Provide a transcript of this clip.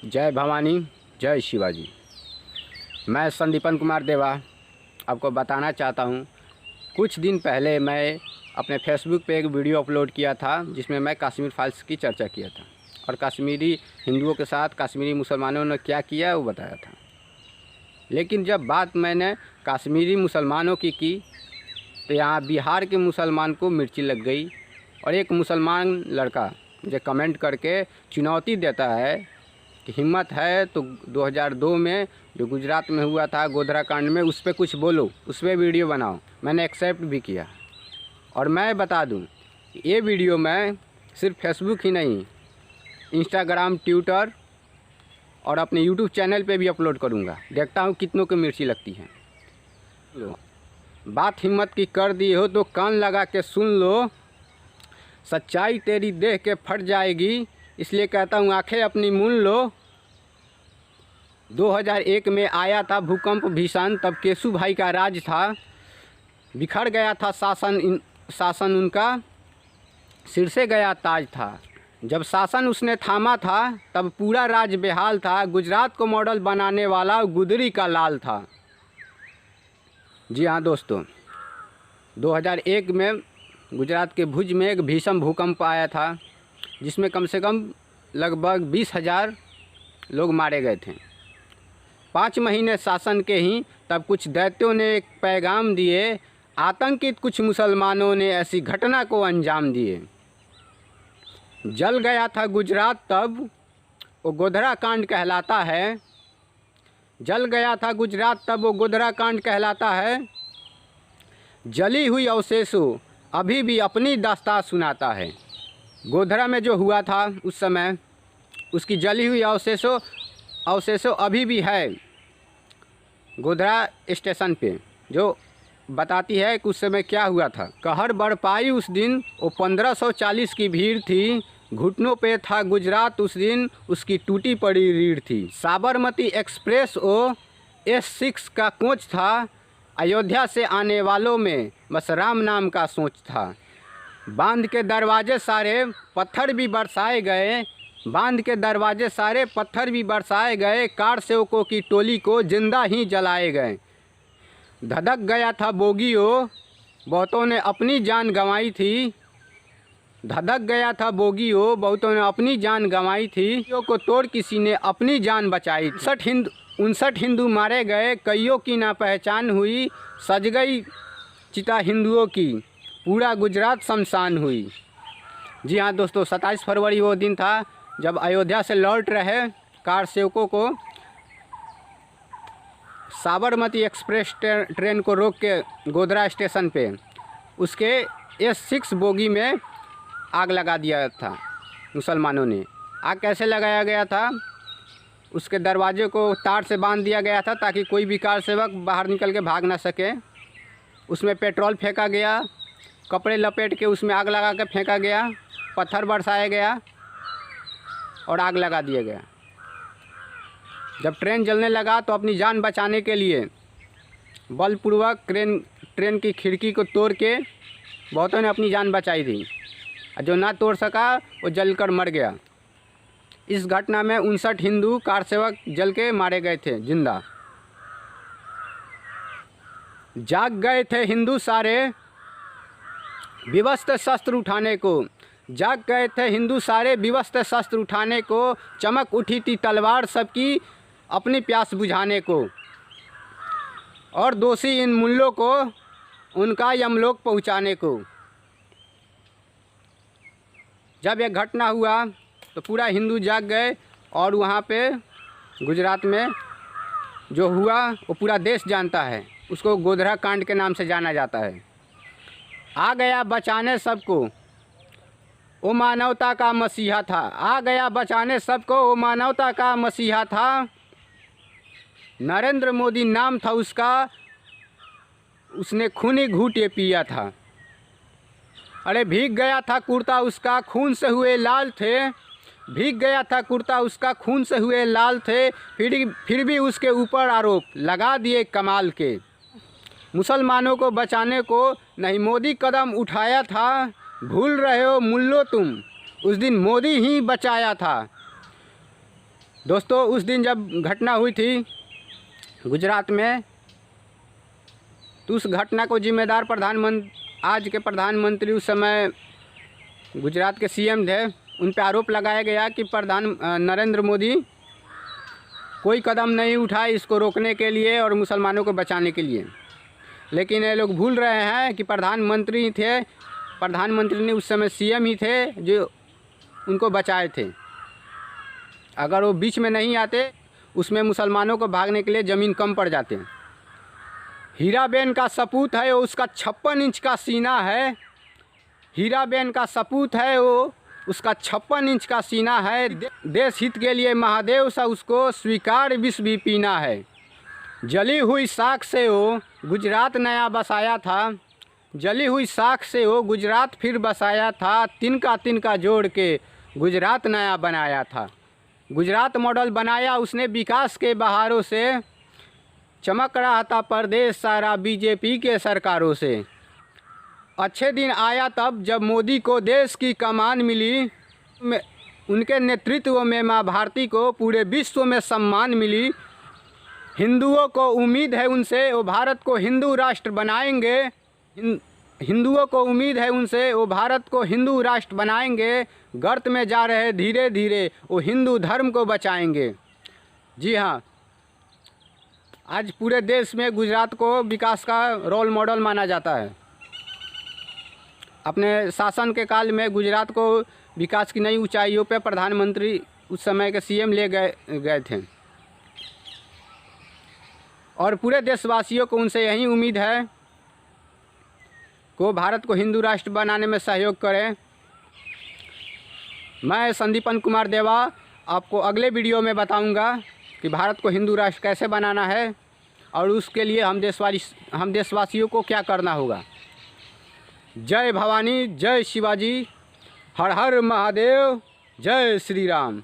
जय भवानी, जय शिवाजी। मैं संदीपन कुमार देवा आपको बताना चाहता हूँ। कुछ दिन पहले मैं अपने फेसबुक पे एक वीडियो अपलोड किया था जिसमें मैं कश्मीर फाइल्स की चर्चा किया था और कश्मीरी हिंदुओं के साथ कश्मीरी मुसलमानों ने क्या किया वो बताया था। लेकिन जब बात मैंने कश्मीरी मुसलमानों की तो यहाँ बिहार के मुसलमान को मिर्ची लग गई और एक मुसलमान लड़का मुझे कमेंट करके चुनौती देता है कि हिम्मत है तो 2002 में जो गुजरात में हुआ था गोधरा कांड में उस पर कुछ बोलो, उस पर वीडियो बनाओ। मैंने एक्सेप्ट भी किया और मैं बता दूं ये वीडियो मैं सिर्फ फेसबुक ही नहीं, इंस्टाग्राम, ट्विटर और अपने यूट्यूब चैनल पे भी अपलोड करूंगा। देखता हूं कितनों को मिर्ची लगती है। बात हिम्मत की कर दी हो तो कान लगा के सुन लो, सच्चाई तेरी देख के फट जाएगी, इसलिए कहता हूँ आंखें अपनी मूंद लो। 2001 में आया था भूकंप भीषण, तब केशु भाई का राज था, बिखर गया था शासन उनका, सिर से गया ताज था। जब शासन उसने थामा था तब पूरा राज बेहाल था, गुजरात को मॉडल बनाने वाला गुदरी का लाल था। जी हाँ दोस्तों, 2001 में गुजरात के भुज में एक भीषण भूकंप आया था जिसमें कम से कम लगभग 20,000 लोग मारे गए थे। 5 महीने शासन के ही तब कुछ दैत्यों ने एक पैगाम दिए, आतंकित कुछ मुसलमानों ने ऐसी घटना को अंजाम दिए। जल गया था गुजरात तब वो गोधरा कांड कहलाता है, जल गया था गुजरात तब वो गोधरा कांड कहलाता है। जली हुई अवशेषों अभी भी अपनी दास्तान सुनाता है। गोधरा में जो हुआ था उस समय उसकी जली हुई अवशेषों अभी भी है गोधरा स्टेशन पे, जो बताती है कि उस समय क्या हुआ था। कहर बरपाई उस दिन वो 1540 की भीड़ थी, घुटनों पे था गुजरात उस दिन, उसकी टूटी पड़ी रीढ़ थी। साबरमती एक्सप्रेस वो S6 का कोच था, अयोध्या से आने वालों में बस राम नाम का सोच था। बांध के दरवाजे सारे पत्थर भी बरसाए गए, बांध के दरवाजे सारे पत्थर भी बरसाए गए, कार सेवकों की टोली को जिंदा ही जलाए गए। धधक गया था बोगियो, बहुतों ने अपनी जान गंवाई थी, धधक गया था बोगियो, बहुतों ने अपनी जान गंवाई थी, को तोड़ किसी ने अपनी जान बचाई। 59 हिंदू मारे गए, कईयों की ना पहचान हुई, सज गई चिता हिंदुओं की, पूरा गुजरात शमशान हुई। जी हाँ दोस्तों, 27 फरवरी वो दिन था जब अयोध्या से लौट रहे कार सेवकों को साबरमती एक्सप्रेस ट्रेन को रोक के गोधरा स्टेशन पे उसके S6 बोगी में आग लगा दिया था मुसलमानों ने। आग कैसे लगाया गया था? उसके दरवाजे को तार से बांध दिया गया था ताकि कोई भी कार सेवक बाहर निकल के भाग ना सके। उसमें पेट्रोल फेंका गया, कपड़े लपेट के उसमें आग लगा के फेंका गया, पत्थर बरसाया गया और आग लगा दिया गया। जब ट्रेन जलने लगा तो अपनी जान बचाने के लिए बलपूर्वक ट्रेन की खिड़की को तोड़ के बहुतों ने अपनी जान बचाई थी, और जो ना तोड़ सका वो जलकर मर गया। इस घटना में 59 हिंदू कार सेवक जल के मारे गए थे जिंदा। जाग गए थे हिंदू सारे विवस्त्र शस्त्र उठाने को, जाग गए थे हिंदू सारे विवस्त्र शस्त्र उठाने को, चमक उठी थी तलवार सबकी अपनी प्यास बुझाने को, और दोषी इन मुल्लों को उनका यमलोक पहुंचाने को। जब यह घटना हुआ तो पूरा हिंदू जाग गए और वहाँ पे गुजरात में जो हुआ वो पूरा देश जानता है, उसको गोधरा कांड के नाम से जाना जाता है। आ गया बचाने सबको, वो मानवता का मसीहा था, आ गया बचाने सबको, वो मानवता का मसीहा था। नरेंद्र मोदी नाम था उसका, उसने खूनी घूंटे पिया था। अरे भीग गया था कुर्ता उसका, खून से हुए लाल थे, भीग गया था कुर्ता उसका, खून से हुए लाल थे, फिर भी उसके ऊपर आरोप लगा दिए कमाल के। मुसलमानों को बचाने को नहीं मोदी कदम उठाया था, भूल रहे हो मुल्लो तुम, उस दिन मोदी ही बचाया था। दोस्तों उस दिन जब घटना हुई थी गुजरात में, तो उस घटना को जिम्मेदार आज के प्रधानमंत्री, उस समय गुजरात के सीएम थे, उन पर आरोप लगाया गया कि नरेंद्र मोदी कोई कदम नहीं उठाए इसको रोकने के लिए और मुसलमानों को बचाने के लिए। लेकिन ये लोग भूल रहे हैं कि प्रधानमंत्री थे, प्रधानमंत्री ने उस समय सीएम ही थे जो उनको बचाए थे। अगर वो बीच में नहीं आते, उसमें मुसलमानों को भागने के लिए ज़मीन कम पड़ जाते। हीराबेन का सपूत है, वो उसका 56 इंच का सीना है। हीराबेन का सपूत है, वो उसका 56 इंच का सीना है। देश हित के लिए महादेव सा उसको स्वीकार विष भी पीना है। जली हुई साख से वो गुजरात नया बसाया था, जली हुई साख से वो गुजरात फिर बसाया था। तिनका जोड़ के गुजरात नया बनाया था। गुजरात मॉडल बनाया उसने विकास के बहारों से। चमक रहा था प्रदेश सारा बीजेपी के सरकारों से। अच्छे दिन आया तब जब मोदी को देश की कमान मिली। उनके नेतृत्व में माँ भारती को पूरे विश्व में सम्मान मिली। हिंदुओं को उम्मीद है उनसे, वो भारत को हिंदू राष्ट्र बनाएंगे। हिंदुओं को उम्मीद है उनसे, वो भारत को हिंदू राष्ट्र बनाएंगे। गर्त में जा रहे धीरे धीरे वो हिंदू धर्म को बचाएंगे। जी हाँ, आज पूरे देश में गुजरात को विकास का रोल मॉडल माना जाता है। अपने शासन के काल में गुजरात को विकास की नई ऊंचाइयों पर प्रधानमंत्री, उस समय के सीएम ले गए थे। और पूरे देशवासियों को उनसे यही उम्मीद है कि भारत को हिंदू राष्ट्र बनाने में सहयोग करें। मैं संदीपन कुमार देवा आपको अगले वीडियो में बताऊंगा कि भारत को हिंदू राष्ट्र कैसे बनाना है और उसके लिए हम देशवासियों को क्या करना होगा। जय भवानी, जय शिवाजी, हर हर महादेव, जय श्री राम।